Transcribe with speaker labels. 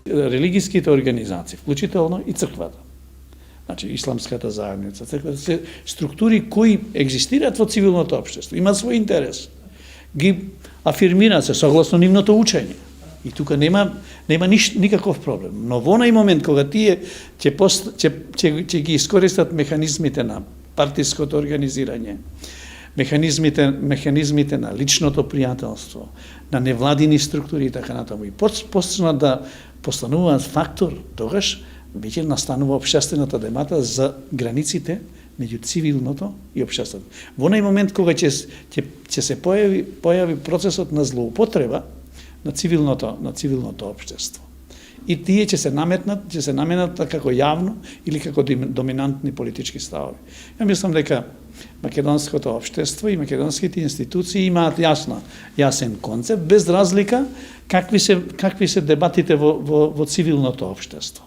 Speaker 1: Религиските организации, вклучително и црквата. Значи, исламската заедница, црквата, се структури кои екзистираат во цивилното општество, имаат свој интерес. Ги афирмираат се согласно нивното учење. И тука нема никаков проблем. Но во онај момент кога тие ќе ги искористат механизмите на партиското организирање, механизмите на личното пријателство, на невладини структури и така натаму, и почнат да постануваат фактор, тогаш веќе настанува општествената дебата за границите меѓу цивилното и општеството. Во онај момент кога ќе се појави процесот на злоупотреба на цивилното општество. И тие ќе се наменат како јавно или како доминантни политички ставови. Ја мислам дека македонското општество и македонските институции имаат јасен концепт, без разлика какви се дебатите во цивилното општество.